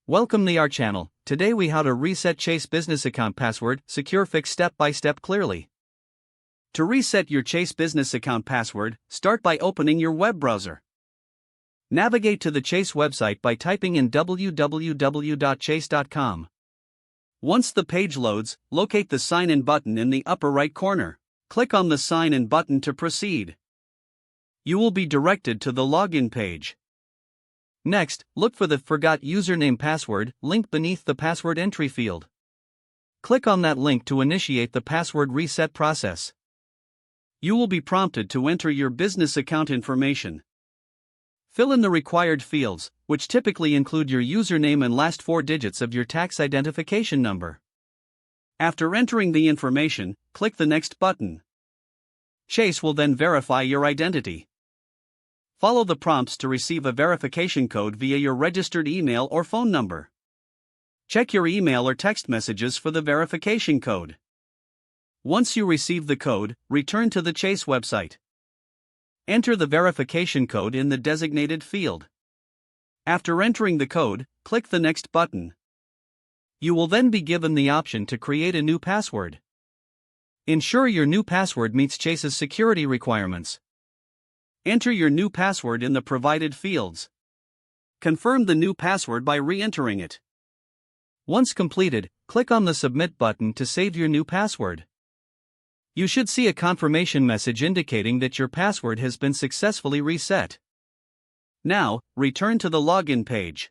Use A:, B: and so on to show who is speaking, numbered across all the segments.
A: Welcome to our channel. Today we how to reset Chase business account password, secure fix step by step clearly. To reset your Chase business account password, start by opening your web browser. Navigate to the Chase website by typing in www.chase.com. Once the page loads, locate the sign in button in the upper right corner. Click on the sign in button to proceed. You will be directed to the login page. Next, look for the Forgot Username Password link beneath the password entry field. Click on that link to initiate the password reset process. You will be prompted to enter your business account information. Fill in the required fields, which typically include your username and last 4 digits of your tax identification number. After entering the information, click the Next button. Chase will then verify your identity. Follow the prompts to receive a verification code via your registered email or phone number. Check your email or text messages for the verification code. Once you receive the code, return to the Chase website. Enter the verification code in the designated field. After entering the code, click the Next button. You will then be given the option to create a new password. Ensure your new password meets Chase's security requirements. Enter your new password in the provided fields. Confirm the new password by re-entering it. Once completed, click on the Submit button to save your new password. You should see a confirmation message indicating that your password has been successfully reset. Now, return to the login page.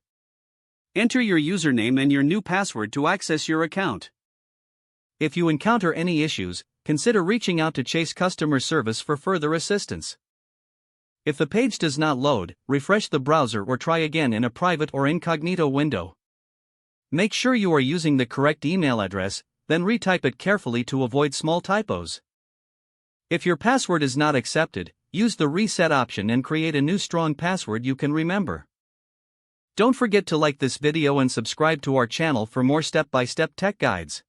A: Enter your username and your new password to access your account. If you encounter any issues, consider reaching out to Chase customer service for further assistance. If the page does not load, refresh the browser or try again in a private or incognito window. Make sure you are using the correct email address, then retype it carefully to avoid small typos. If your password is not accepted, use the reset option and create a new strong password you can remember. Don't forget to like this video and subscribe to our channel for more step-by-step tech guides.